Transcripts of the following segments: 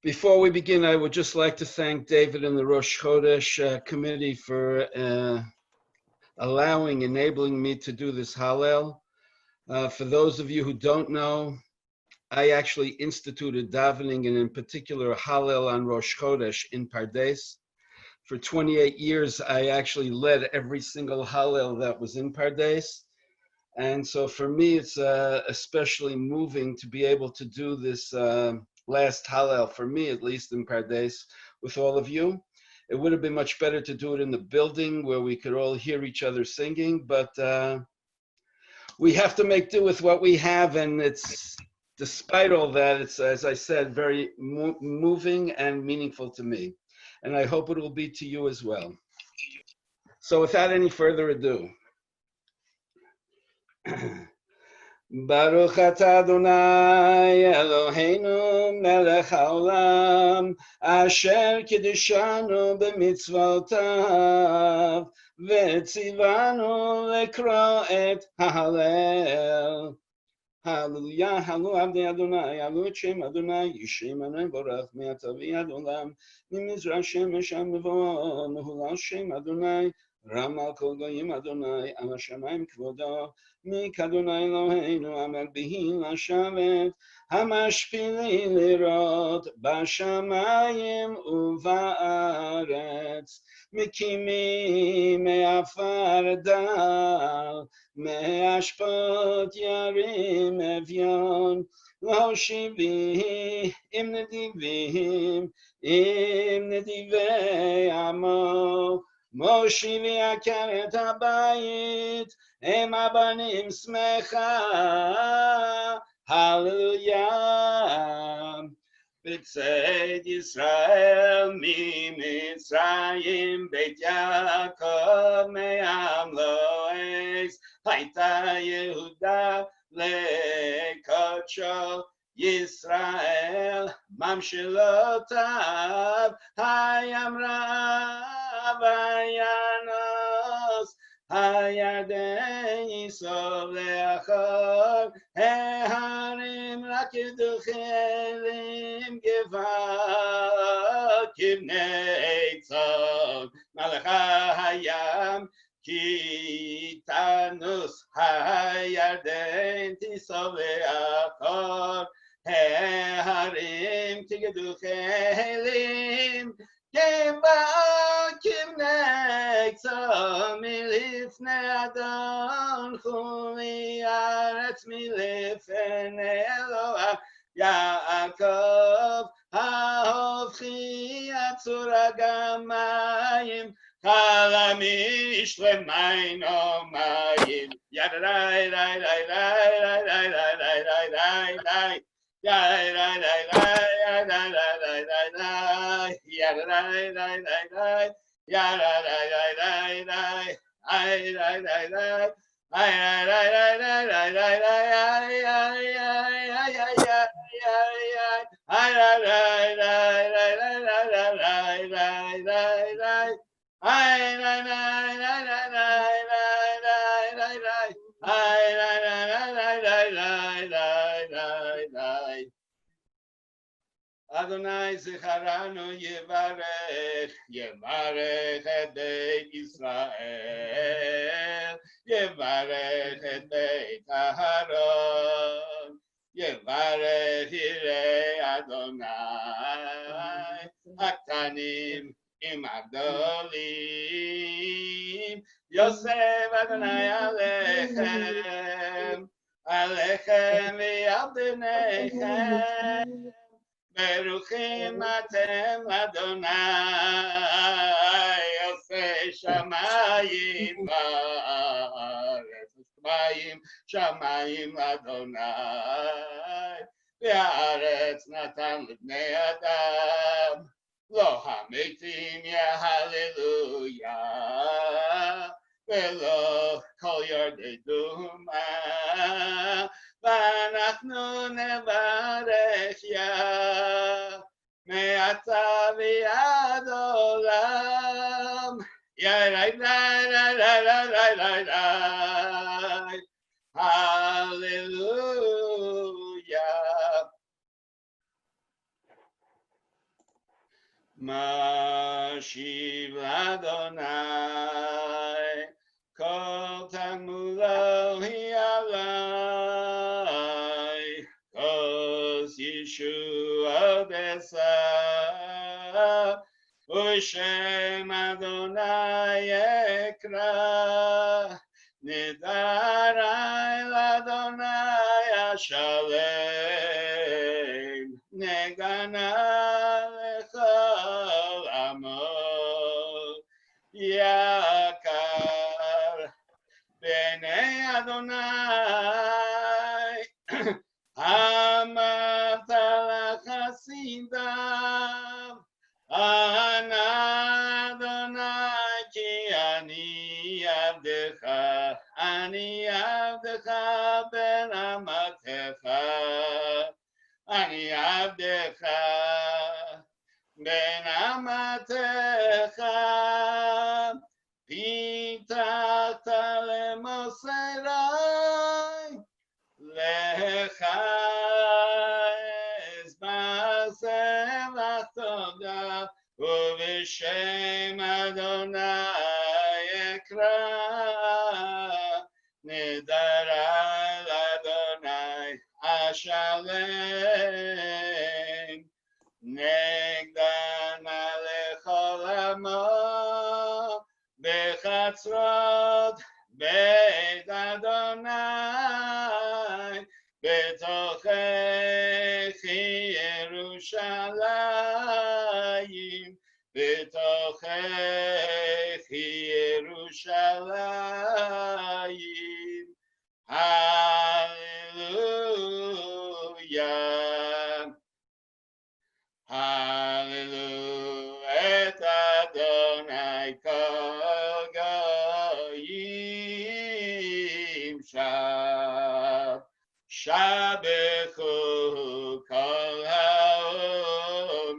Before we begin, I would just like to thank David and the Rosh Chodesh committee for enabling me to do this Hallel. For those of you who don't know, I actually instituted davening and in particular Hallel on Rosh Chodesh in Pardes. For 28 years, I actually led every single Hallel that was in Pardes. And so for me, it's especially moving to be able to do this last Hallel, for me at least, in Pardes with all of you. It would have been much better to do it in the building where we could all hear each other singing, but we have to make do with what we have, and it's, despite all that, it's, as I said, very moving and meaningful to me. And I hope it will be to you as well. So without any further ado, Baruch atah Adonai Eloheinu melech haolam asher kiddushanu b'mitzvotav v'tzivanu lekro et Hallel. Hallelujah, halu abdei Adonai, halu et shem Adonai, yishem Adonai borach me'ata v'yad olam, mimizra shemesh mevo, mehulal shem Adonai, Ramal kol goyim Adonai, al hashamayim kvodo, mikadonai Eloheinu, amel bihi lashavet, hamashpili lirot, bashamayim uva'aretz, mikimi me'afar dal, me'ashpot yarim evyon, lo shivi im nedivei amo, Moshivi akaret habayit, em abanim smecha, hallelujah. B'tzeit Yisrael mi Mitzrayim, Beit Yaakov me'am lo'ez, Hayta Yehuda le'kodsho Yisrael, mamshelotav hayamra vayanos, hayarden yisov le'achor, heharim rakeduchelim gevat kivnei tzod, malacha hayam ki tanus hayarden tisov le'achor, heharim tigeduchelim gevat kivnei tzod, milifnei Adon chuli aretz milifnei Eloah Yaakov ha'hofchi atzura gamayim Halamish lemayno mayim Yadai dai dai dai dai dai dai dai dai dai dai dai dai dai dai dai dai Yadai dai dai dai Yadai dai dai dai Ay dai dai dai Ay dai dai dai dai dai dai ay ay ay ay dai dai dai dai dai dai dai ay dai dai dai dai dai dai ay dai dai dai dai Adonai zecharanu yevarech yevarech et Beit Yisrael yevarech et Beit Aharon yevarech yirei Adonai aktanim im agdolim Yosef Adonai alechem alechem v'yavdenechem Beruchim atem Adonai Yosei shamayim v'aretz shamayim Adonai v'aretz natan l'bnei Adam lo hametim hallelujah v'lo kol yardei duma ואנחנו נברך יה מעתה ועד עולם יא רי רי רי רי רי רי רי הללויה Mashiv Adonai, Kol Tagmulo Hi Alai, Kos Yeshua Besa, Ushem Adonai Ekra, Nidarai Ladonai Ashalem, Negana Lechol Amo, Yakar, Bnei Adonai, Amarta Lachasidav, Ana Adonai ki ani avdecha ben amatecha, ani avdecha ben amatecha, pitata lemoserai, lecha es ba'aseh lachtoda, ובשם אדוני אקרא, נדרה לאדוני אשלם, נגדנה לכל עמו, בחצרות בית אדוני, בתוכך ירושלים, בתוכך ירושלים, הללויה, הללו את אדוני כל גויים שב, שבחו כל העמים,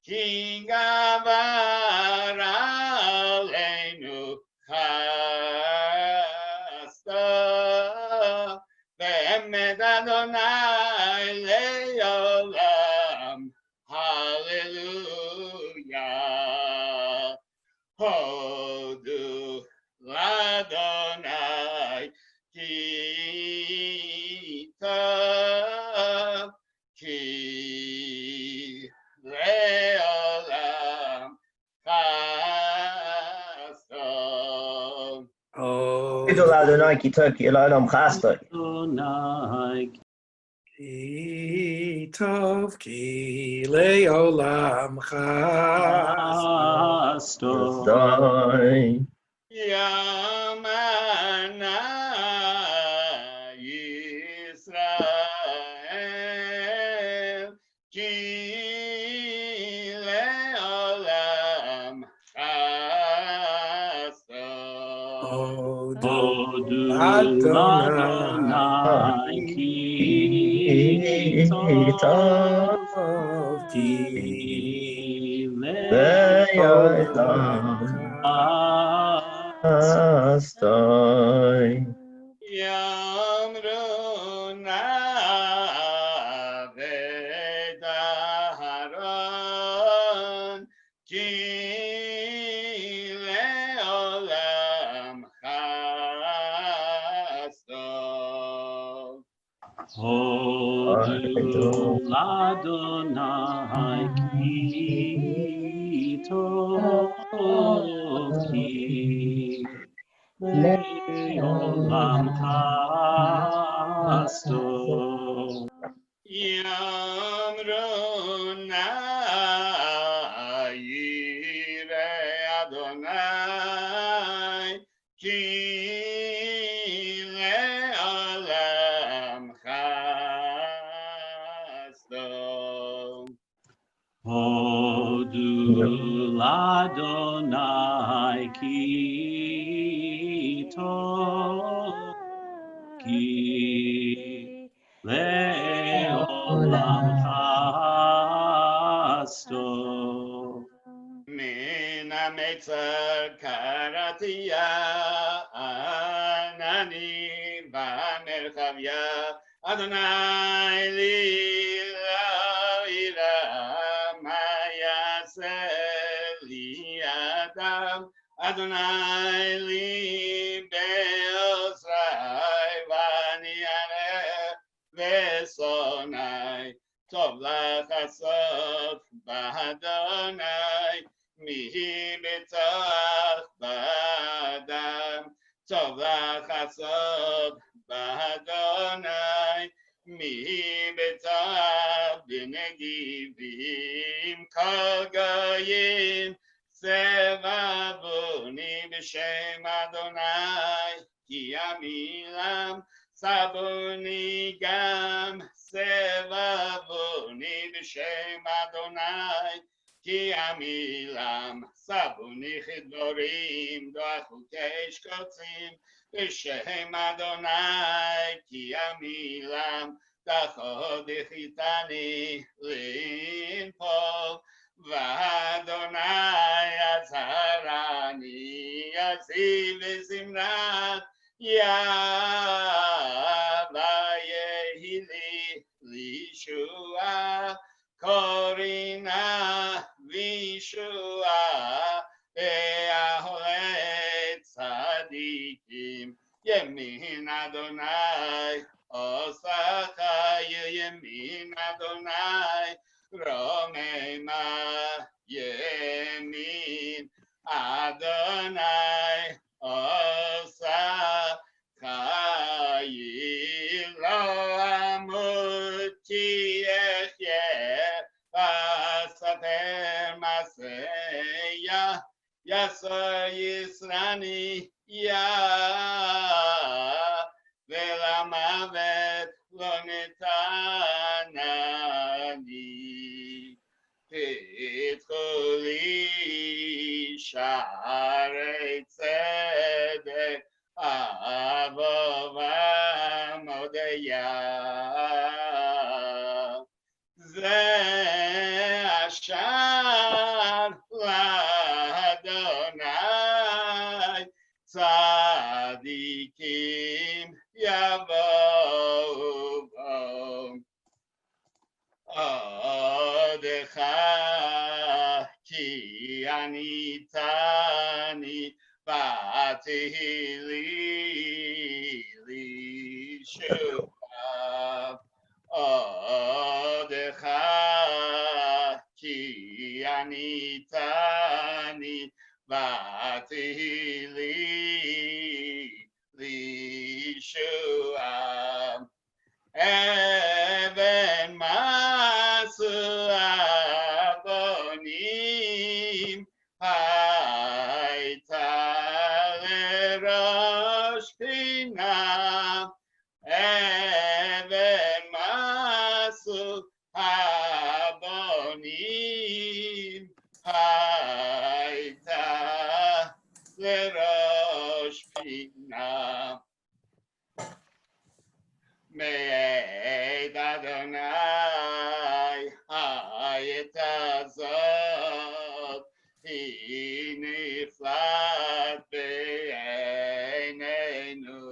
כי גבר עלינו חסדו, באמת אדוני לעולם, הללויה. הודו לאדוני כי טוב, כי לעולם חסדו. הודו לאדוני כי טוב, כי לעולם חסדו. כי טוב, כי לעולם חסדו. ימנה ישראל, כי לעולם חסדו. הודו לאדוני כי טוב, כי לעולם חסדו. יאמרו נא ודהרון, כי לעולם חסדו. הודו לאדוני כי טוב, כי לעולם חסדו. יאמרו נא ירא אדוני, כי לעולם חסדו. הודו לאדוני כי טוב, כי לעולם חסדו. מן המצר קראתיה, ענני במרחביה, אדוני לי לא ירא, מה Adonai li be'ozrai v'ani areh v'sonai tov l'chasod b'Adonai mihi b'tach b'adam tov l'chasod b'Adonai mihi b'tach b'negivim kol goyim Sevavuni b'shem Adonai ki amilam sabuni gam Sevavuni b'shem Adonai ki amilam sabuni chidvorim doachukesh kotzim b'shem Adonai ki amilam dachodechitani linpol V'Adonai azharani aziv v'zimrat yavayehi lishua korina v'shua ve'aholet tzadikim yemin Adonai osacha yemin Adonai Romema Yemin Adonai Osa Chayil Lo Amuti Echye Vasaper Maseya Yaso Yisrani Ya Velamavet Lo Netanani Pitchuli Sharei Tzedek Avovam Odeya Ze Ashar L'Adonai Tzadikim Yavohu Odecha ki anitani batihili shua. Odecha ki anitani batihili shua. Even masu abonim haita lerosh pinam. Even masu abonim haita lerosh pinam. Me'ed Adonai hayet azot hi niflat be'einenu.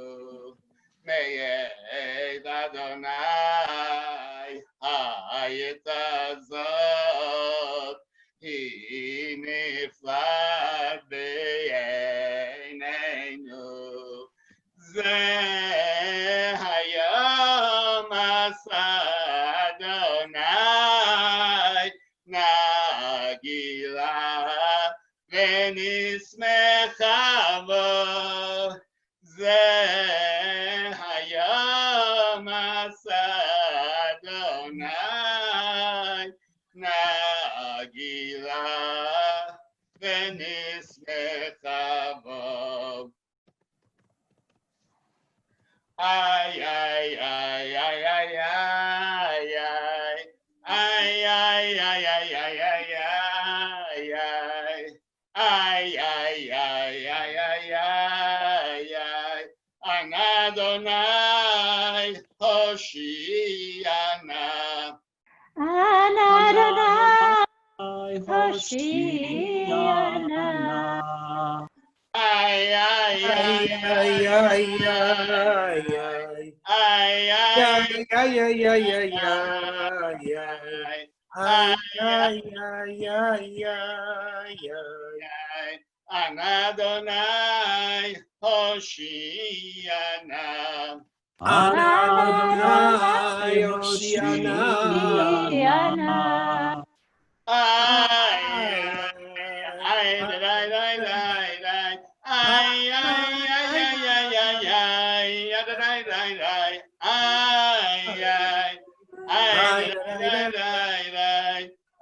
Me'ed Adonai hayet azot hi niflat be'einenu. Hayom asa Adonai nagila v'nismecha bo. Hayom asa Adonai nagila v'nismecha bo. Ay, ay, ay, ay, ay, ay, ay, ay, ay, ay, ay, ay, ay, ay, ay, ay, ay, ay, ay, ay, Anadonai Hoshiana. Anadonai Hoshiana. Ay, ay, ay, Ay, ay, ay, ay, ay, ay, ay, ay, ay, ay, ay, ay, ay, ay, ay, ay, ay, ay, Anadonai Hoshiana. Adonai Hoshiana.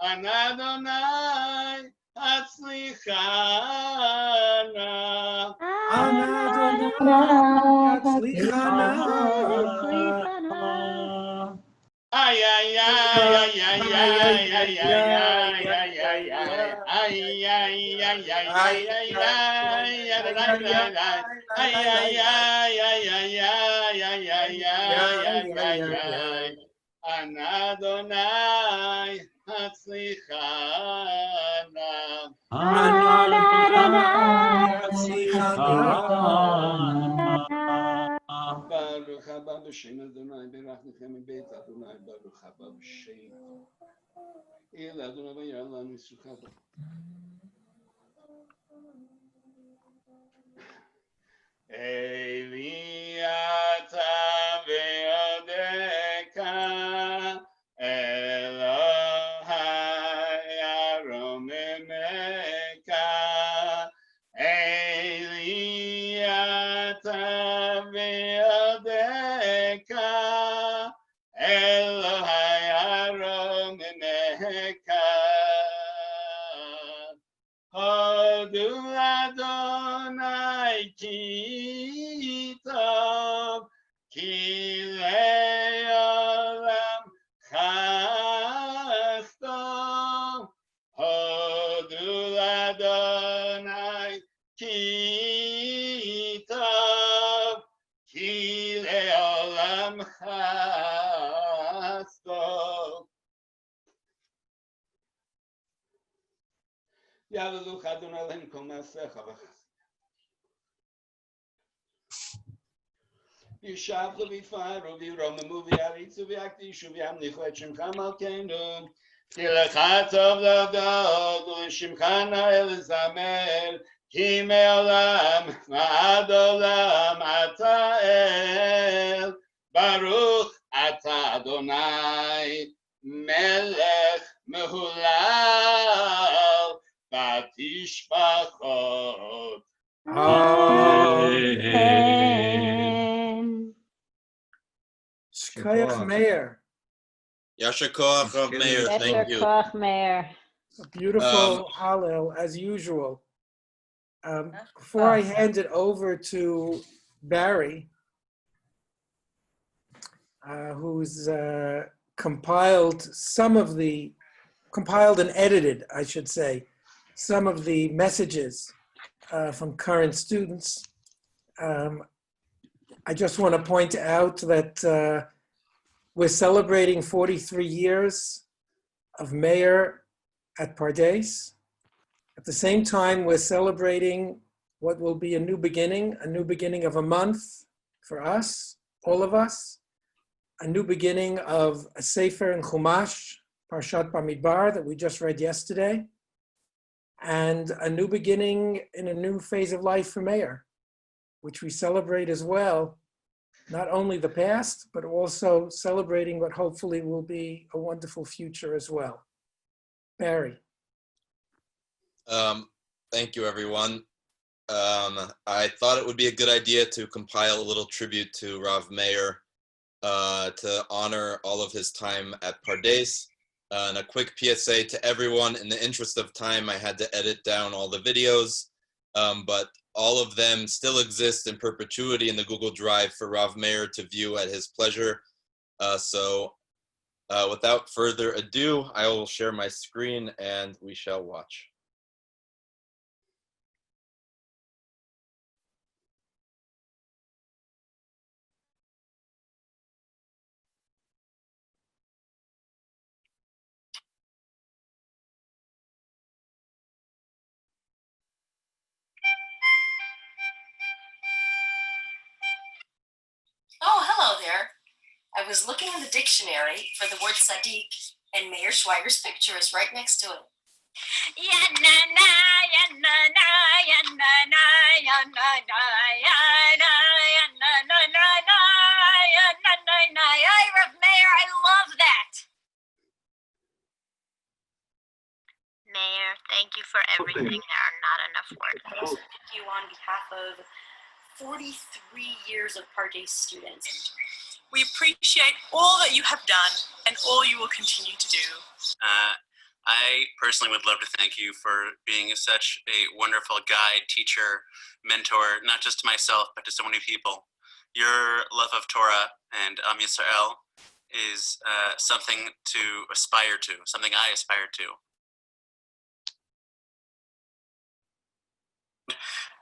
Anadonai Hatzlichana. Adonai Tzlichana. Ay, ay, ay, ay, ay, ay, ay, ay, ay, ay, ay, ay, ay, ay, ay, ay, ay, ay, ay, ay, Anadonai Hatzlichana. Baruch haba b'shem Adonai, berachnichem beit Adonai, Baruch haba b'shem. El Adonai v'yar lanu yisruchava. Eliata ve'odeka, Elohai aromemeka, Eliata ve'odeka, Elohai aromemeka. Hodu Adonai ki tov, ki le'olam chasto. Hodu Adonai ki tov, ki le'olam chasto. Ya'alelu Adonai Eloheinu kol ma'asecha v'chas. Yishavchu v'yifaru v'yiromamu v'yaritzu v'yakdishu v'yamlichu et shemcha malkeinu. Ki lecha tov l'odod u'shemcha na'el zamer. Ki me'olam v'ad olam ata el. Baruch ata Adonai melech mehulal. Batishbachot. Shkoyach Meir. Yasher Koach of Meir, thank you. Meir. A beautiful Hallel, as usual. Before I hand it over to Barry, who's compiled and edited, I should say, some of the messages from current students. I just want to point out that we're celebrating 43 years of Meir at Pardes. At the same time, we're celebrating what will be a new beginning of a month for us, all of us, a new beginning of a Sefer in Chumash, Parshat Bamidbar, that we just read yesterday, and a new beginning in a new phase of life for Meir, which we celebrate as well, not only the past, but also celebrating what hopefully will be a wonderful future as well. Barry. Thank you, everyone. I thought it would be a good idea to compile a little tribute to Rav Meir to honor all of his time at Pardes. And a quick PSA to everyone. In the interest of time, I had to edit down all the videos, but all of them still exist in perpetuity in the Google Drive for Rav Meir to view at his pleasure. So without further ado, I will share my screen and we shall watch. Oh, hello there. I was looking in the dictionary for the word Sadiq, and Mayor Schweiger's picture is right next to it. Rav Meir, I love that. Meir, thank you for everything. There are not enough words. I also thank you on behalf of 43 years of Pardes students. We appreciate all that you have done and all you will continue to do. I personally would love to thank you for being such a wonderful guide, teacher, mentor, not just to myself, but to so many people. Your love of Torah and Am Yisrael is something to aspire to, something I aspire to.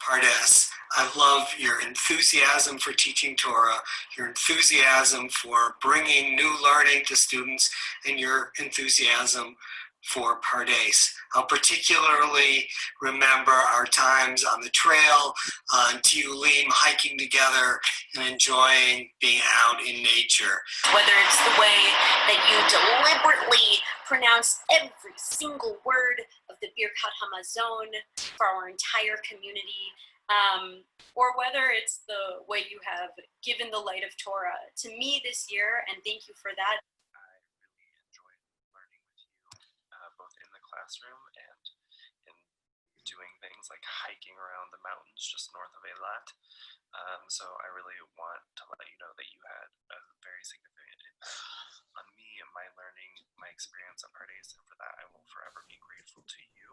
Pardes, I love your enthusiasm for teaching Torah, your enthusiasm for bringing new learning to students, and your enthusiasm for Pardes. I'll particularly remember our times on the trail, on Tiulim, hiking together and enjoying being out in nature. Whether it's the way that you deliberately pronounce every single word of the Birkat Hamazon for our entire community, or whether it's the way you have given the light of Torah to me this year, and thank you for that. Classroom and in doing things like hiking around the mountains just north of Eilat. So I really want to let you know that you had a very significant impact on me and my learning, my experience at Pardes, and for that I will forever be grateful to you.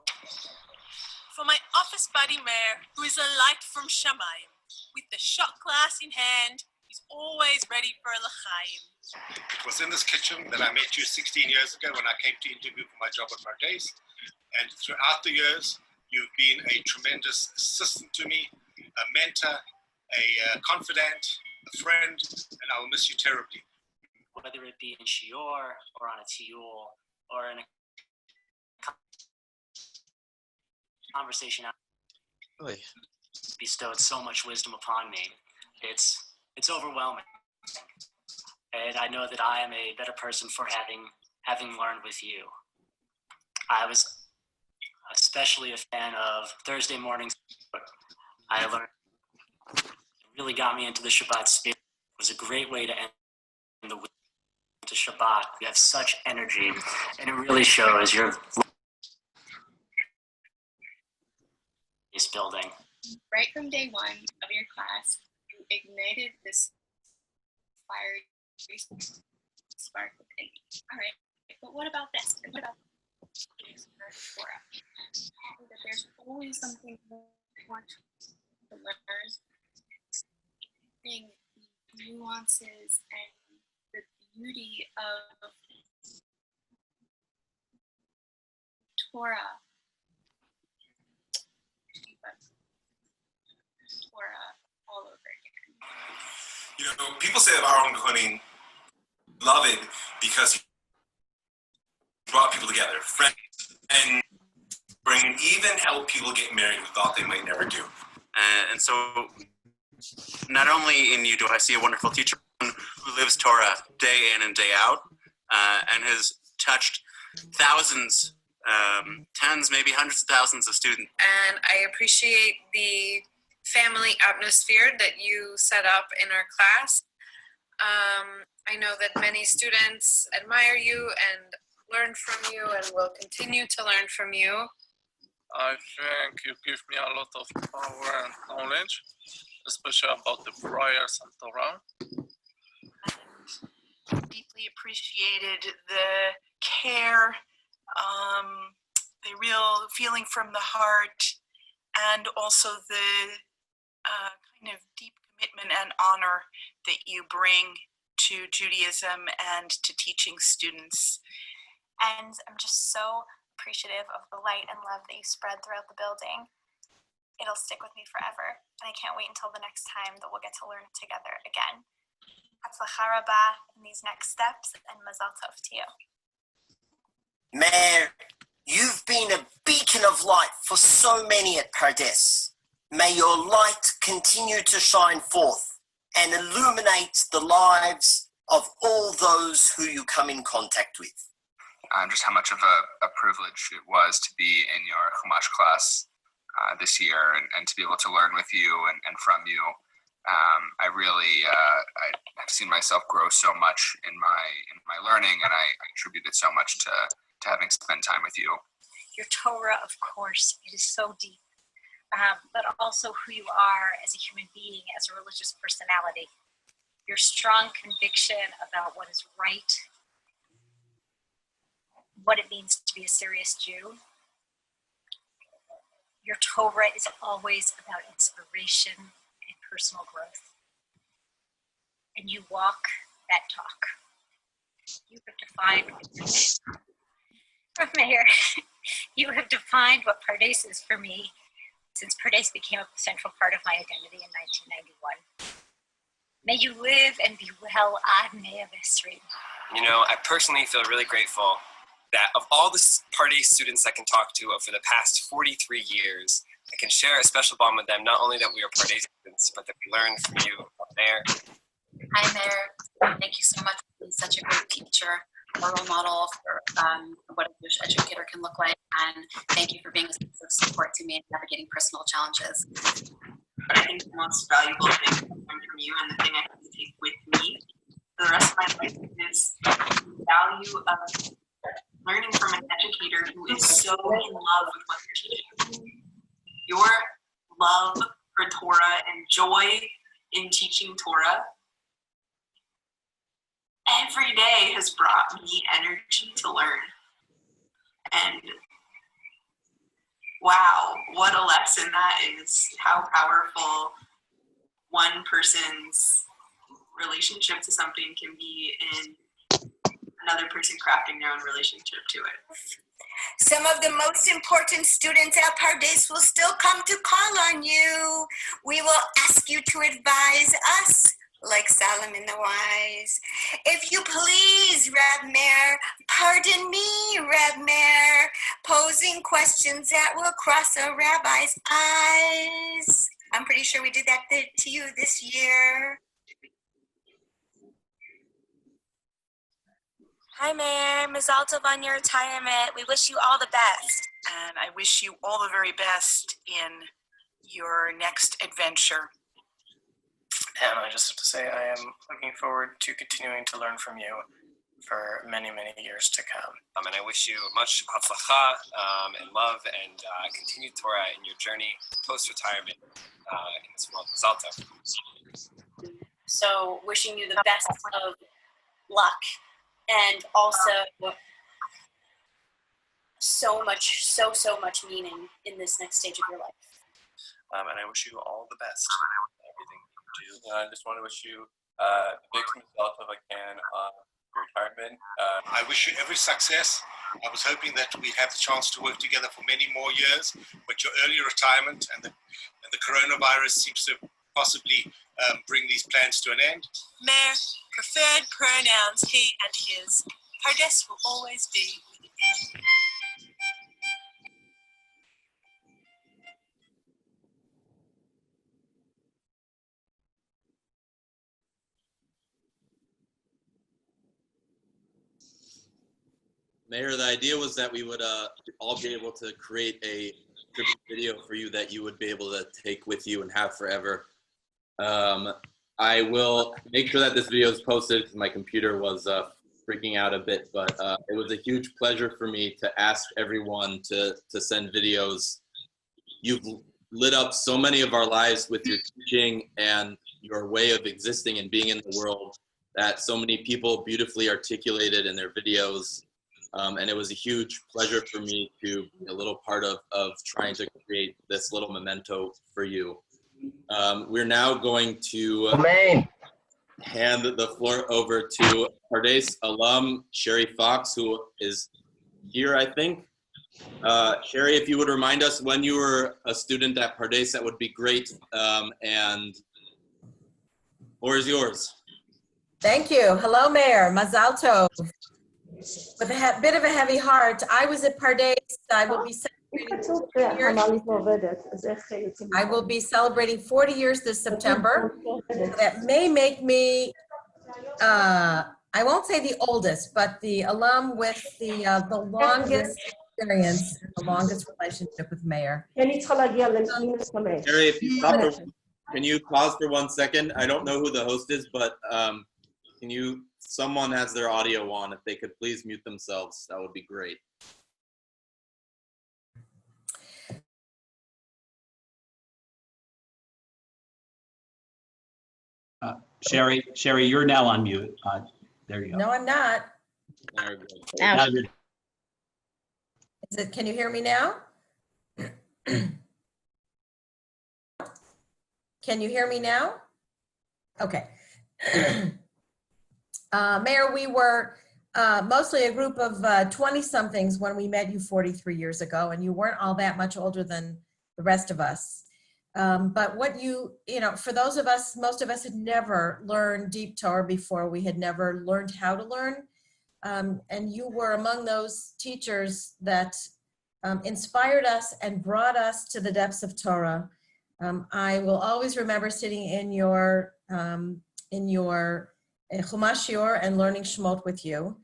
For my office buddy Meir, who is a light from Shamayim, with the shot glass in hand, he's always ready for a l'chaim. It was in this kitchen that I met you 16 years ago when I came to interview for my job at Pardes. And throughout the years, you've been a tremendous assistant to me, a mentor, a confidant, a friend, and I will miss you terribly. Whether it be in shiur or on a tiyul or in a conversation, bestowed so much wisdom upon me. It's overwhelming. And I know that I am a better person for having learned with you. I was especially a fan of Thursday mornings. I learned it really got me into the Shabbat spirit. It was a great way to end the week to Shabbat. You have such energy, and it really shows your building. Right from day one of your class, you ignited this fiery spark within me. All right, but what about this? And what about Torah? That there's always something more to learn. The nuances and the beauty of Torah. Torah all over again. You know, people say of Aaron Kohanim, love it because he brought people together, friends, and even help people get married who thought they might never do. And so, not only in you do I see a wonderful teacher who lives Torah day in and day out, and has touched thousands, tens, maybe hundreds of thousands of students. And I appreciate the family atmosphere that you set up in our class. I know that many students admire you and learn from you and will continue to learn from you. I think you give me a lot of power and knowledge, especially about the prayers and Torah. Deeply appreciated the care, the real feeling from the heart, and also the kind of deep commitment and honor that you bring to Judaism and to teaching students. And I'm just so appreciative of the light and love that you spread throughout the building. It'll stick with me forever, and I can't wait until the next time that we'll get to learn together again. Hatzlacha rabah in these next steps, and mazal tov to you. Meir, you've been a beacon of light for so many at Pardes. May your light continue to shine forth and illuminate the lives of all those who you come in contact with. just how much of a privilege it was to be in your Chumash class this year and to be able to learn with you and from you. I really I have seen myself grow so much in my learning, and I attribute it so much to having spent time with you. Your Torah, of course, it is so deep, but also who you are as a human being, as a religious personality. Your strong conviction about what is right, what it means to be a serious Jew. Your Torah is always about inspiration and personal growth. And you walk that talk. You have defined, Meir, you have defined what Pardes is for me since Pardes became a central part of my identity in 1991. May you live and be well ad mea v'esrim. You know, I personally feel really grateful that of all the Pardes students I can talk to over the past 43 years, I can share a special bond with them, not only that we are Pardes students, but that we learned from you there. Hi, Meir. Thank you so much for being such a great teacher, a role model for what a Jewish educator can look like, and thank you for being a source of support to me in navigating personal challenges. But I think the most valuable thing I learned from you, and the thing I have to take with me for the rest of my life, is the value of learning from an educator who is so in love with what you're teaching. Your love for Torah and joy in teaching Torah every day has brought me energy to learn. And wow, what a lesson that is. How powerful one person's relationship to something can be in another person crafting their own relationship to it. Some of the most important students at Pardes will still come to call on you. We will ask you to advise us, like Solomon the Wise. If you please, Rab Meir, pardon me, Rab Meir, posing questions that will cross a rabbi's eyes. I'm pretty sure we did that to you this year. Hi, Meir. Mazal tov on your retirement. We wish you all the best. And I wish you all the very best in your next adventure. And I just have to say I am looking forward to continuing to learn from you for many, many years to come. And I wish you much hatzlacha and love and continued Torah in your journey post-retirement in this world. Mazal tov. So wishing you the best of luck. And also so much meaning in this next stage of your life. And I wish you all the best in everything you do. And I just want to wish you a big result if I can on your retirement. I wish you every success. I was hoping that we'd have the chance to work together for many more years, but your early retirement and the coronavirus seems to possibly bring these plans to an end. Meir, preferred pronouns he and his. Pardes will always be with you. Meir, the idea was that we would all be able to create a tribute video for you that you would be able to take with you and have forever. I will make sure that this video is posted because my computer was freaking out a bit, but it was a huge pleasure for me to ask everyone to send videos. You've lit up so many of our lives with your teaching and your way of existing and being in the world that so many people beautifully articulated in their videos. And it was a huge pleasure for me to be a little part of trying to create this little memento for you. We're now going to hand the floor over to Pardes alum Sherry Fox, who is here, I think. Sherry, if you would remind us when you were a student at Pardes, that would be great. And floor is yours. Thank you. Hello, Meir. Mazal tov. With a bit of a heavy heart, I was at Pardes. I will be celebrating 40 years this September. So that may make me, I I won't say the oldest, but the alum with the longest experience, and the longest relationship with Meir. Jerry, if you stop can you pause for 1 second? I don't know who the host is, but someone has their audio on. If they could please mute themselves, that would be great. Sherry, you're now on mute. There you go. No, I'm not. Now you're. Is it? Can you hear me now? Can you hear me now? Okay. Meir, we were mostly a group of 20-somethings when we met you 43 years ago, and you weren't all that much older than the rest of us. But what for those of us, most of us had never learned deep Torah before. We had never learned how to learn. And you were among those teachers that inspired us and brought us to the depths of Torah. I will always remember sitting in your Chumash shiur and learning Shemot with you.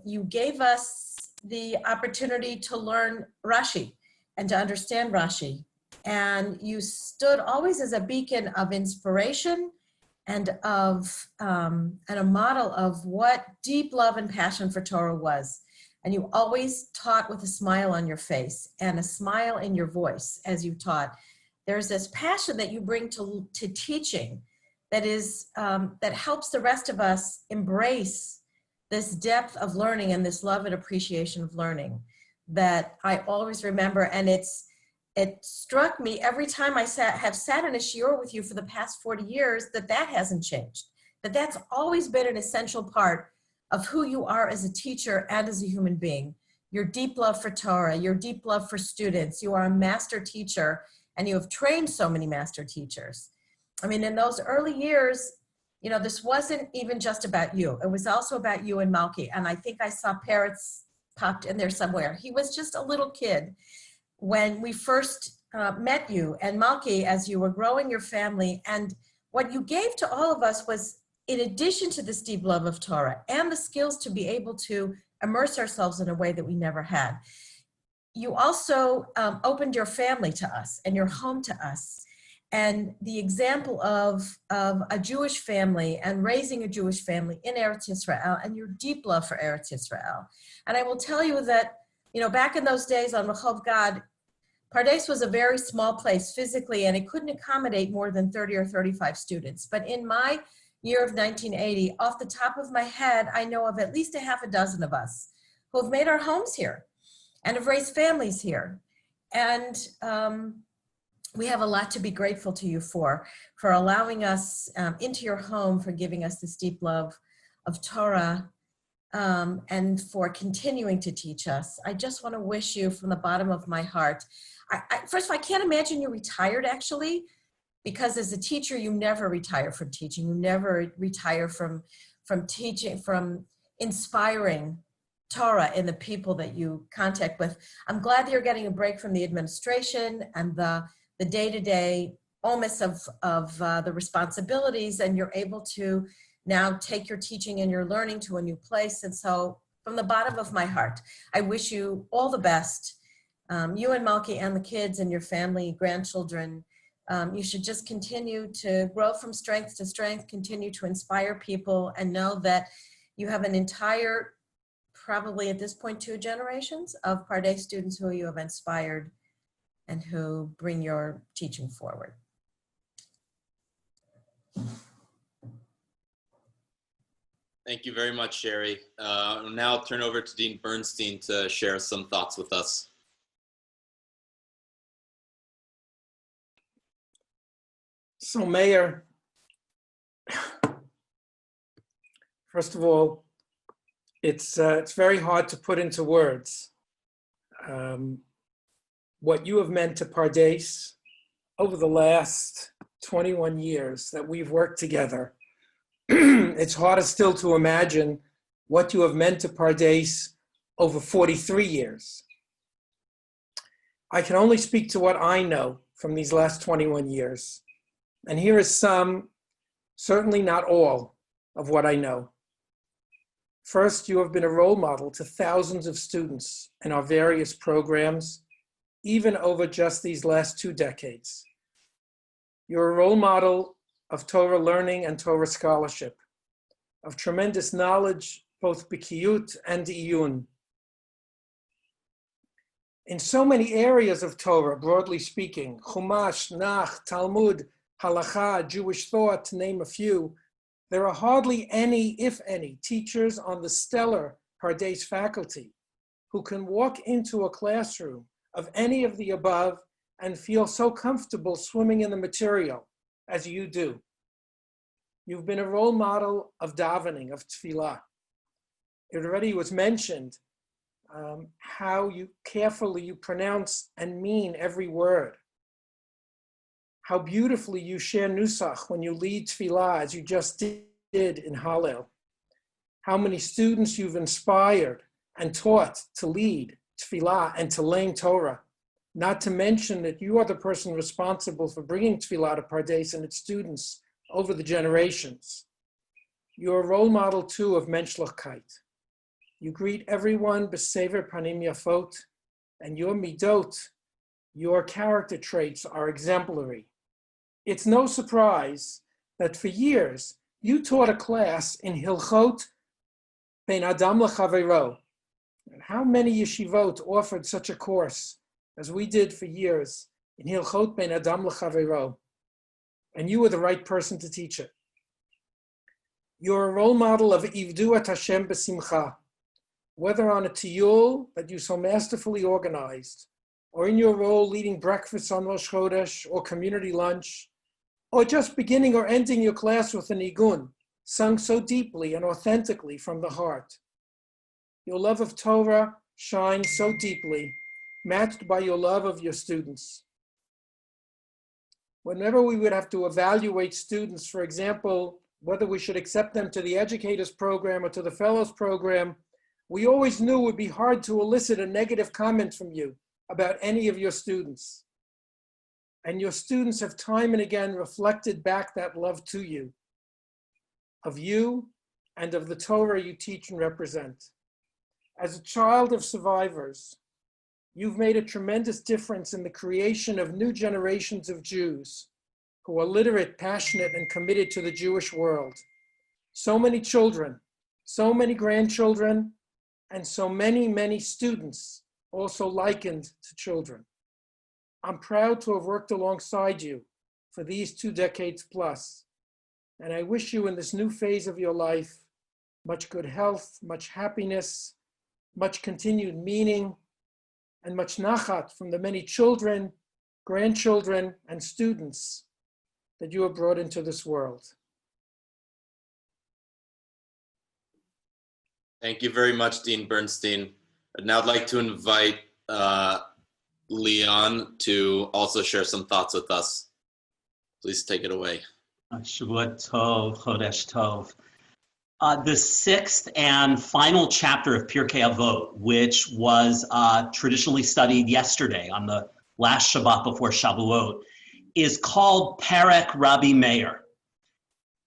You gave us the opportunity to learn Rashi and to understand Rashi. And you stood always as a beacon of inspiration and of and a model of what deep love and passion for Torah was. And you always taught with a smile on your face and a smile in your voice as you taught. There's this passion that you bring to teaching that is that helps the rest of us embrace this depth of learning and this love and appreciation of learning that I always remember. And it struck me every time I have sat in a shiur with you for the past 40 years that hasn't changed, that's always been an essential part of who you are as a teacher and as a human being. Your deep love for Torah, your deep love for students. You are a master teacher, and you have trained so many master teachers. I mean, in those early years, this wasn't even just about you. It was also about you and Malki. And I think I saw Peretz popped in there somewhere. He was just a little kid when we first met you and Malki as you were growing your family. And what you gave to all of us was, in addition to this deep love of Torah and the skills to be able to immerse ourselves in a way that we never had, you also opened your family to us and your home to us. And the example of a Jewish family and raising a Jewish family in Eretz Yisrael and your deep love for Eretz Yisrael. And I will tell you that, back in those days on Rehov Gad, Pardes was a very small place physically, and it couldn't accommodate more than 30 or 35 students. But in my year of 1980, off the top of my head, I know of at least a half a dozen of us who have made our homes here and have raised families here. And we have a lot to be grateful to you for allowing us into your home, for giving us this deep love of Torah, and for continuing to teach us. I just want to wish you from the bottom of my heart. First of all, I can't imagine you retired, actually, because as a teacher, you never retire from teaching. You never retire from teaching, from inspiring Torah in the people that you contact with. I'm glad that you're getting a break from the administration and the day-to-day onus of the responsibilities, and you're able to now take your teaching and your learning to a new place. And so from the bottom of my heart, I wish you all the best. You and Malki and the kids and your family, grandchildren, you should just continue to grow from strength to strength, continue to inspire people, and know that you have an entire, probably at this point, 2 generations of Pardes students who you have inspired and who bring your teaching forward. Thank you very much, Sherry. I'll now turn over to Dean Bernstein to share some thoughts with us. So, Meir, first of all, it's very hard to put into words what you have meant to Pardes over the last 21 years that we've worked together. It's harder still to imagine what you have meant to Pardes over 43 years. I can only speak to what I know from these last 21 years. And here is some, certainly not all, of what I know. First, you have been a role model to thousands of students in our various programs, even over just these last 2 decades. You're a role model of Torah learning and Torah scholarship, of tremendous knowledge, both bikiyut and iyun. In so many areas of Torah, broadly speaking, Chumash, Nach, Talmud, Halacha, Jewish thought, to name a few, there are hardly any, if any, teachers on the stellar Pardes faculty who can walk into a classroom of any of the above and feel so comfortable swimming in the material as you do. You've been a role model of davening, of tefillah. It already was mentioned how carefully you pronounce and mean every word. How beautifully you share nusach when you lead tefillah, as you just did in Hallel. How many students you've inspired and taught to lead tefillah and to learn Torah. Not to mention that you are the person responsible for bringing tefillah to Pardes and its students over the generations. You're a role model too of menschlichkeit. You greet everyone b'sever panim yafot, and your midot, your character traits, are exemplary. It's no surprise that for years you taught a class in Hilchot Ben Adam L'Chaveiro. How many yeshivot offered such a course as we did for years in Hilchot Ben Adam L'Chaveiro? And you were the right person to teach it. You're a role model of Ivdu et Hashem b'simcha, whether on a tiyul that you so masterfully organized, or in your role leading breakfast on Rosh Chodesh or community lunch, or just beginning or ending your class with an igun, sung so deeply and authentically from the heart. Your love of Torah shines so deeply, matched by your love of your students. Whenever we would have to evaluate students, for example, whether we should accept them to the educators program or to the fellows program, we always knew it would be hard to elicit a negative comment from you about any of your students. And your students have time and again reflected back that love to you, of you and of the Torah you teach and represent. As a child of survivors, you've made a tremendous difference in the creation of new generations of Jews who are literate, passionate, and committed to the Jewish world. So many children, so many grandchildren, and so many, many students also likened to children. I'm proud to have worked alongside you for these 2 decades plus, and I wish you in this new phase of your life much good health, much happiness, much continued meaning, and much nachat from the many children, grandchildren, and students that you have brought into this world. Thank you very much, Dean Bernstein. Now I'd like to invite Leon to also share some thoughts with us. Please take it away. Shavuot Tov, Hodesh Tov. The 6th and final chapter of Pirkei Avot, which was traditionally studied yesterday on the last Shabbat before Shavuot, is called Perek Rabbi Meir.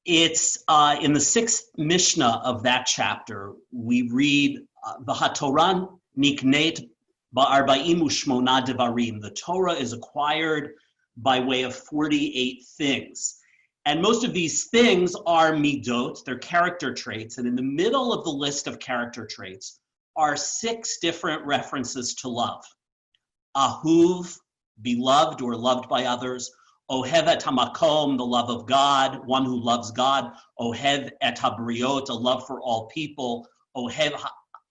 It's in the 6th Mishnah of that chapter, we read, V'hatoran niknet ba'arba'im u'shmona devarim. The Torah is acquired by way of 48 things. And most of these things are midot, they're character traits. And in the middle of the list of character traits are 6 different references to love. Ahuv, beloved or loved by others. Ohev et hamakom, the love of God, one who loves God. Ohev et habriot, a love for all people. Ohev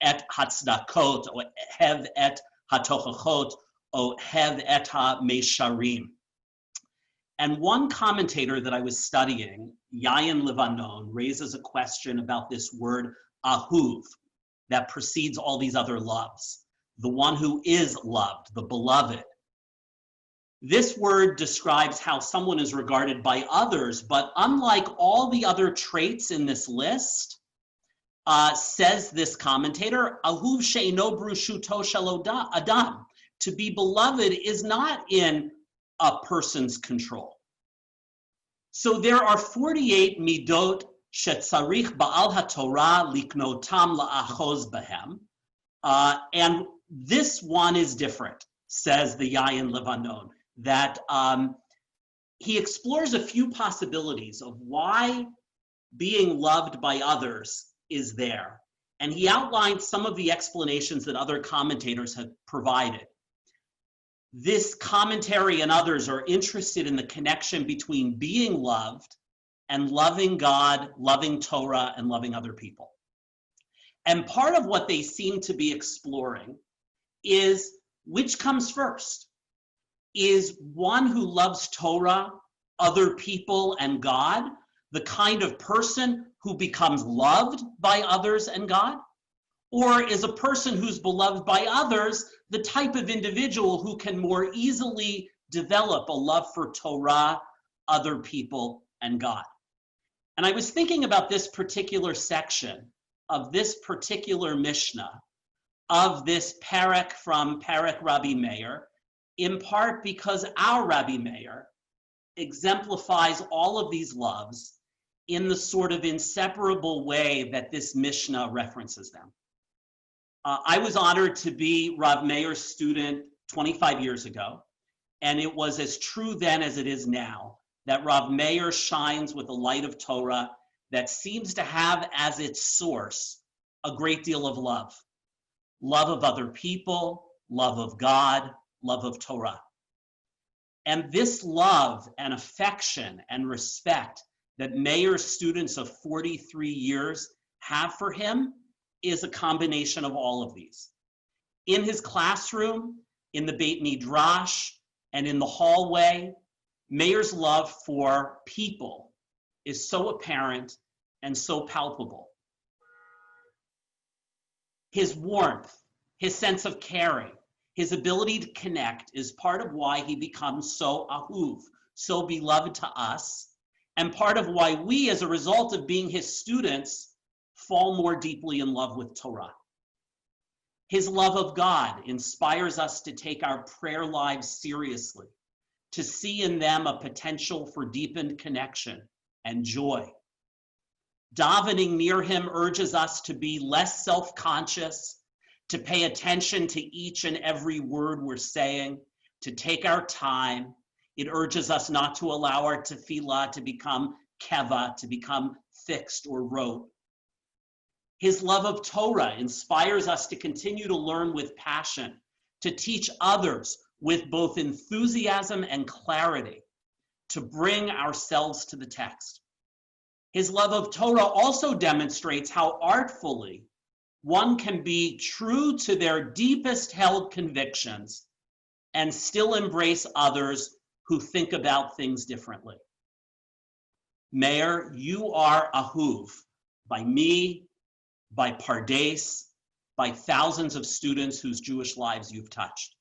et hatzdakot, ohev et hatochachot, ohev et ha-mesharim. And one commentator that I was studying, Yayin Levanon, raises a question about this word ahuv that precedes all these other loves. The one who is loved, the beloved. This word describes how someone is regarded by others, but unlike all the other traits in this list, says this commentator, ahuv she'ino brushuto shel adam. To be beloved is not in a person's control. So there are 48 midot shetzarich ba'al haTorah liknotam la'achoz behem. And this one is different, says the Yayin Levanon, that he explores a few possibilities of why being loved by others is there. And he outlined some of the explanations that other commentators have provided. This commentary and others are interested in the connection between being loved and loving God, loving Torah, and loving other people. And part of what they seem to be exploring is which comes first. Is one who loves Torah, other people, and God the kind of person who becomes loved by others and God? Or is a person who's beloved by others the type of individual who can more easily develop a love for Torah, other people, and God? And I was thinking about this particular section of this particular Mishnah, of this parak from Parak Rabbi Meir, in part because our Rabbi Meir exemplifies all of these loves in the sort of inseparable way that this Mishnah references them. I was honored to be Rav Meir's student 25 years ago, and it was as true then as it is now that Rav Meir shines with the light of Torah that seems to have as its source a great deal of love. Love of other people, love of God, love of Torah. And this love and affection and respect that Meir's students of 43 years have for him is a combination of all of these. In his classroom, in the Beit Midrash, and in the hallway, Meir's love for people is so apparent and so palpable. His warmth, his sense of caring, his ability to connect is part of why he becomes so ahuv, so beloved to us, and part of why we, as a result of being his students, fall more deeply in love with Torah. His love of God inspires us to take our prayer lives seriously, to see in them a potential for deepened connection and joy. Davening near him urges us to be less self-conscious, to pay attention to each and every word we're saying, to take our time. It urges us not to allow our tefillah to become keva, to become fixed or rote. His love of Torah inspires us to continue to learn with passion, to teach others with both enthusiasm and clarity, to bring ourselves to the text. His love of Torah also demonstrates how artfully one can be true to their deepest held convictions and still embrace others who think about things differently. Meir, you are ahuv by me, by Pardes, by thousands of students whose Jewish lives you've touched.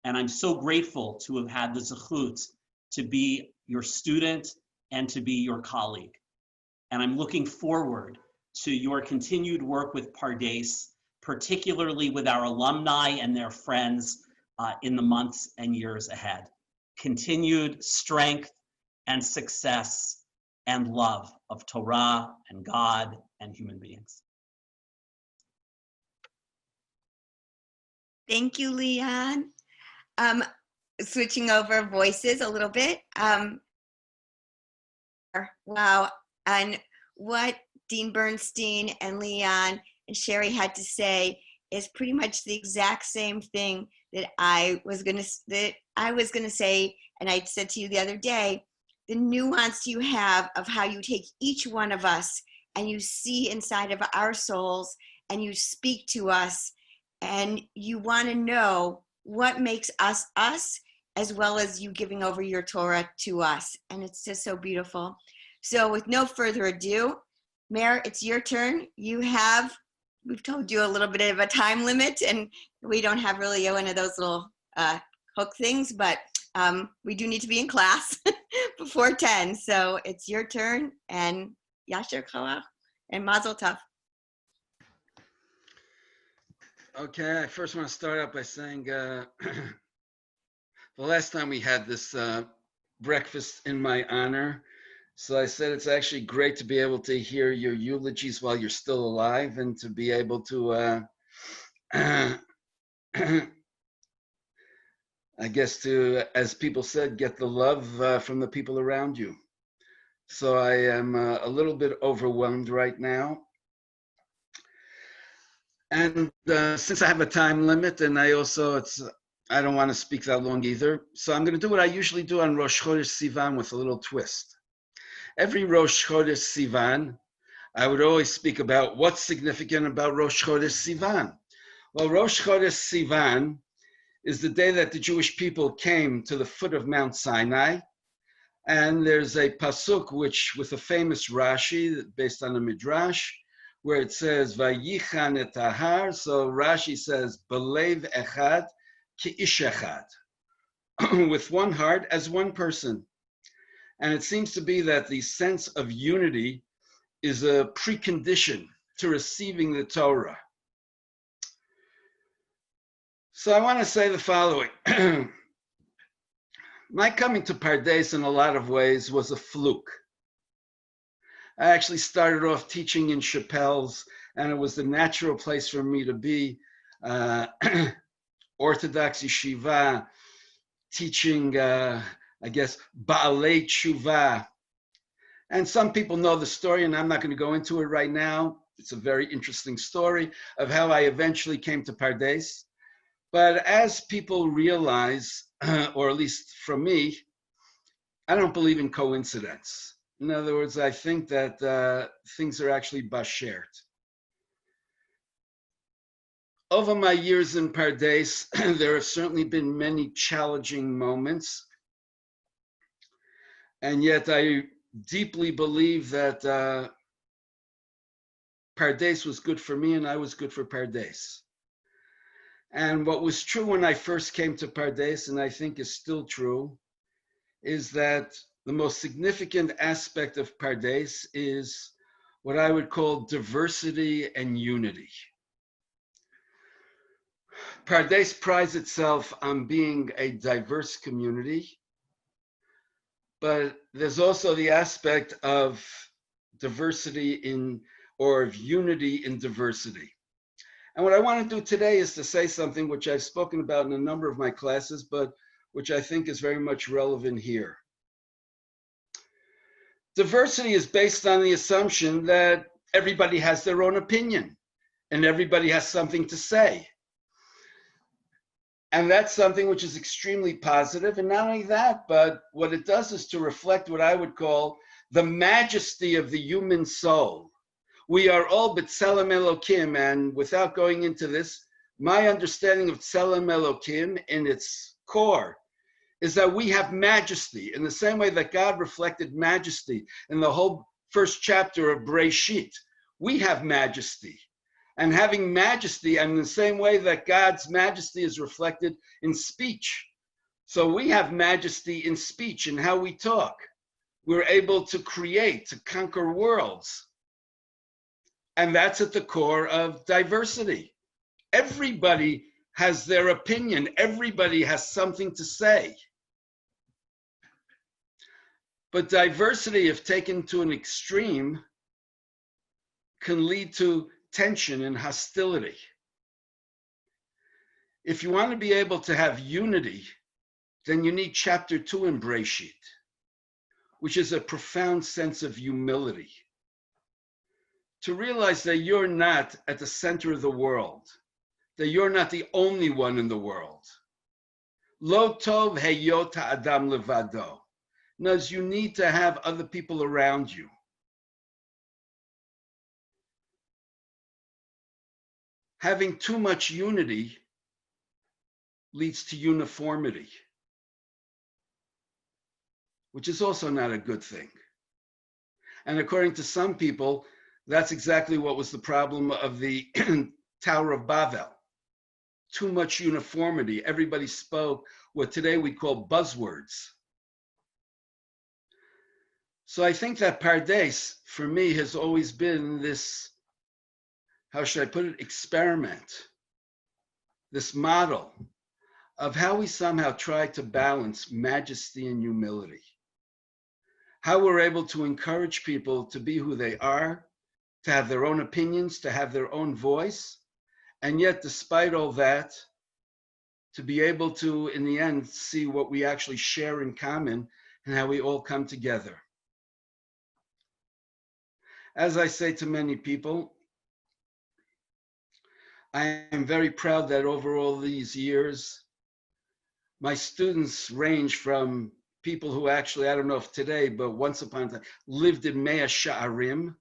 And I'm so grateful to have had the zechut to be your student and to be your colleague. And I'm looking forward to your continued work with Pardes, particularly with our alumni and their friends in the months and years ahead. Continued strength and success and love of Torah and God and human beings. Thank you, Leon. Switching over voices a little bit. Wow, and what Dean Bernstein and Leon and Sherry had to say is pretty much the exact same thing that I was gonna say, and I said to you the other day. The nuance you have of how you take each one of us and you see inside of our souls and you speak to us and you want to know what makes us us, as well as you giving over your Torah to us. And it's just so beautiful. So with no further ado, Meir, it's your turn. We've told you a little bit of a time limit, and we don't have really one of those little hook things, but we do need to be in class before 10. So it's your turn, and Yasher Koach and Mazel Tov. Okay, I first want to start out by saying the last time we had this breakfast in my honor, So I said it's actually great to be able to hear your eulogies while you're still alive and to be able to, I guess to, as people said, get the love from the people around you. So I am a little bit overwhelmed right now. And since I have a time limit, and I don't want to speak that long either. So I'm going to do what I usually do on Rosh Chodesh Sivan with a little twist. Every Rosh Chodesh Sivan, I would always speak about what's significant about Rosh Chodesh Sivan. Well, Rosh Chodesh Sivan is the day that the Jewish people came to the foot of Mount Sinai. And there's a pasuk with a famous Rashi based on a midrash, where it says Vayichan et ahar. So Rashi says Belev echad ki ish echad, with one heart as one person. And it seems to be that the sense of unity is a precondition to receiving the Torah. So I want to say the following. My coming to Pardes in a lot of ways was a fluke. I actually started off teaching in Chappelle's, and it was the natural place for me to be. Orthodox yeshiva, teaching, I guess, Baalei Tshuva. And some people know the story, and I'm not going to go into it right now. It's a very interesting story of how I eventually came to Pardes. But as people realize, or at least from me, I don't believe in coincidence. In other words, I think that things are actually bashert. Over my years in Pardes, there have certainly been many challenging moments. And yet I deeply believe that Pardes was good for me and I was good for Pardes. And what was true when I first came to Pardes, and I think is still true, is that the most significant aspect of Pardes is what I would call diversity and unity. Pardes prides itself on being a diverse community, but there's also the aspect of diversity or of unity in diversity. And what I want to do today is to say something which I've spoken about in a number of my classes, but which I think is very much relevant here. Diversity is based on the assumption that everybody has their own opinion and everybody has something to say. And that's something which is extremely positive. And not only that, but what it does is to reflect what I would call the majesty of the human soul. We are all B'Tselem Elokim, and without going into this, my understanding of Tselem Elokim in its core is that we have majesty in the same way that God reflected majesty in the whole first chapter of Breshit. We have majesty. And having majesty, and in the same way that God's majesty is reflected in speech. So we have majesty in speech and how we talk. We're able to create, to conquer worlds. And that's at the core of diversity. Everybody has their opinion. Everybody has something to say. But diversity, if taken to an extreme, can lead to tension and hostility. If you want to be able to have unity, then you need chapter 2 in Breshit, which is a profound sense of humility. To realize that you're not at the center of the world, that you're not the only one in the world. Lo tov heyot ha'adam levado. Knows you need to have other people around you. Having too much unity leads to uniformity, which is also not a good thing. And according to some people, that's exactly what was the problem of the Tower of Babel. Too much uniformity. Everybody spoke what today we call buzzwords. So I think that Pardes, for me, has always been this, how should I put it, experiment, this model of how we somehow try to balance majesty and humility. how we're able to encourage people to be who they are, to have their own opinions, to have their own voice, and yet despite all that, to be able to, in the end, see what we actually share in common and how we all come together. As I say to many people, I am very proud that over all these years, my students range from people who actually, I don't know if today, but once upon a time, lived in Mea Sha'arim,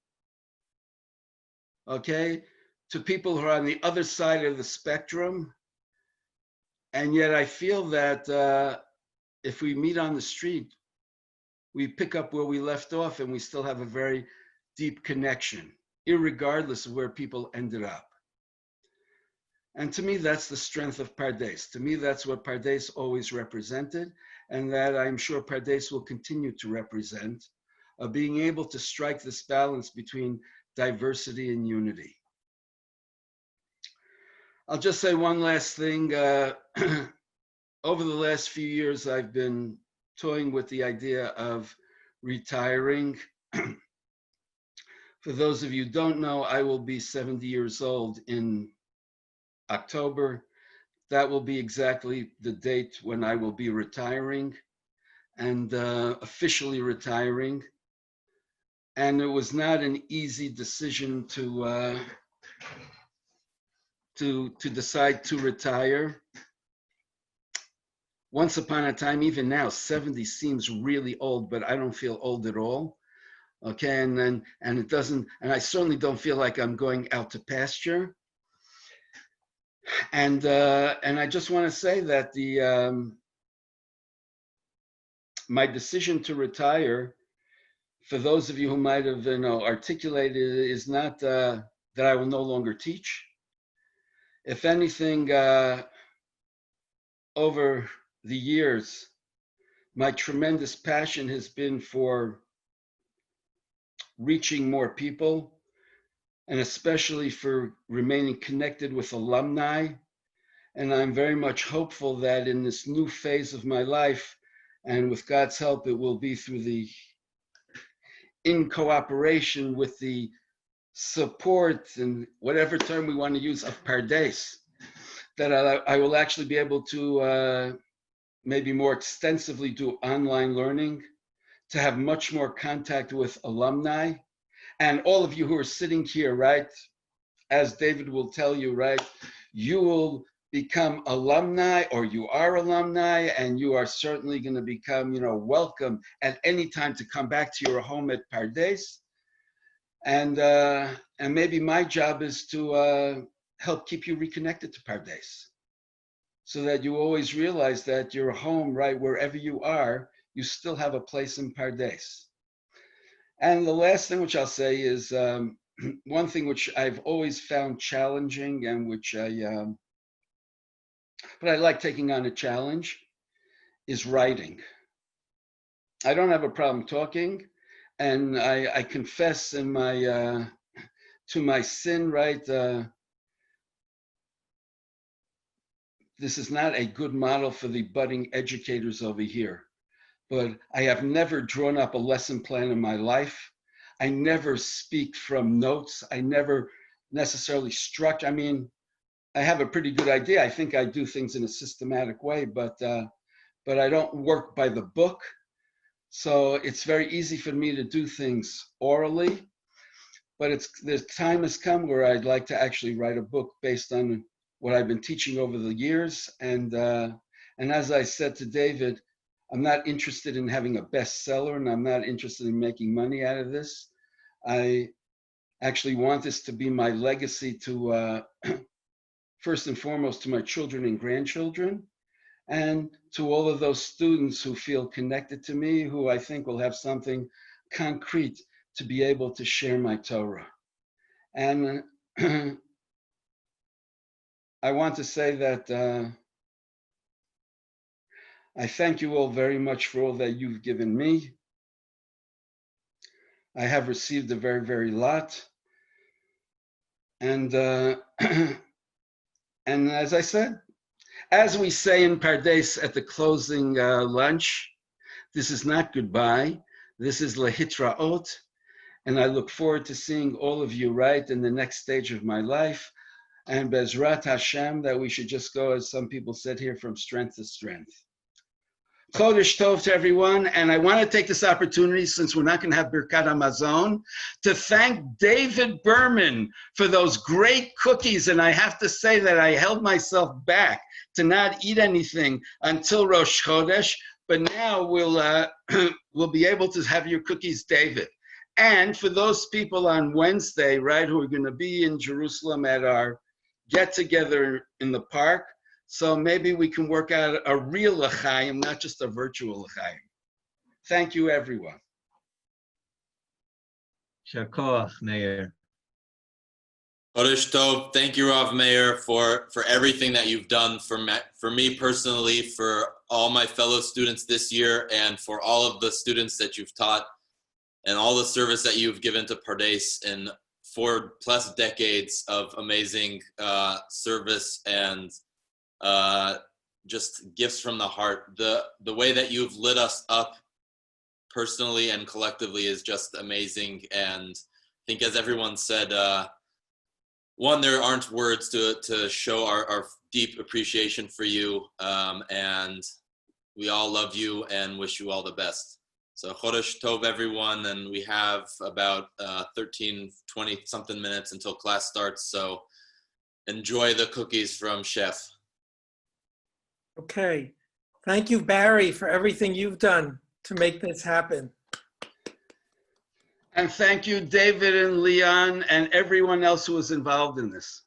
okay, to people who are on the other side of the spectrum. And yet I feel that if we meet on the street, we pick up where we left off and we still have a very deep connection, irregardless of where people ended up. And to me, that's the strength of Pardes. To me, that's what Pardes always represented, and that I'm sure Pardes will continue to represent, of being able to strike this balance between diversity and unity. I'll just say one last thing. Over the last few years, I've been toying with the idea of retiring. For those of you who don't know, I will be 70 years old in October. That will be exactly the date when I will be retiring and officially retiring. And it was not an easy decision to decide to retire. Once upon a time, even now, 70 seems really old, but I don't feel old at all. Okay, and it doesn't, and I certainly don't feel like I'm going out to pasture. And I just want to say that my decision to retire, for those of you who might have articulated it, is not that I will no longer teach. If anything, over the years, my tremendous passion has been for reaching more people, and especially for remaining connected with alumni. And I'm very much hopeful that in this new phase of my life, and with God's help, it will be in cooperation with the support and whatever term we want to use of Pardes, that I will actually be able to maybe more extensively do online learning, to have much more contact with alumni. And all of you who are sitting here, right, as David will tell you, right, you will become alumni, or you are alumni, and you are certainly going to become, welcome at any time to come back to your home at Pardes. And maybe my job is to help keep you reconnected to Pardes, so that you always realize that your home, right, wherever you are, you still have a place in Pardes. And the last thing which I'll say is one thing which I've always found challenging, and which but I like taking on a challenge, is writing. I don't have a problem talking, and I confess in my to my sin, right? This is not a good model for the budding educators over here, but I have never drawn up a lesson plan in my life. I never speak from notes. I never necessarily structure. I mean, I have a pretty good idea. I think I do things in a systematic way, but I don't work by the book. So it's very easy for me to do things orally, but the time has come where I'd like to actually write a book based on what I've been teaching over the years. And as I said to David, I'm not interested in having a bestseller, and I'm not interested in making money out of this. I actually want this to be my legacy to, first and foremost, to my children and grandchildren, and to all of those students who feel connected to me, who I think will have something concrete to be able to share my Torah. And I want to say that I thank you all very much for all that you've given me. I have received a very, very lot. And and as I said, as we say in Pardes at the closing lunch, this is not goodbye. This is Lehitraot, and I look forward to seeing all of you right in the next stage of my life. And Bezrat Hashem, that we should just go, as some people said here, from strength to strength. Hodesh Tov to everyone, and I want to take this opportunity, since we're not going to have Birkat Hamazon, to thank David Berman for those great cookies. And I have to say that I held myself back to not eat anything until Rosh Chodesh, but now we'll be able to have your cookies, David. And for those people on Wednesday, right, who are going to be in Jerusalem at our get-together in the park, so maybe we can work out a real l'chaim, not just a virtual l'chaim. Thank you, everyone. Shakoach, Meir. Hodesh Tov, thank you, Rav Meir, for everything that you've done for me personally, for all my fellow students this year, and for all of the students that you've taught, and all the service that you've given to Pardes in 4+ decades of amazing service and just gifts from the heart. The way that you've lit us up personally and collectively is just amazing. And I think, as everyone said, one, there aren't words to show our deep appreciation for you, and we all love you and wish you all the best. So Chodesh Tov, everyone, and we have about 13, 20 something minutes until class starts, so enjoy the cookies from Chef. Okay. Thank you, Barry, for everything you've done to make this happen. And thank you, David and Leon, and everyone else who was involved in this.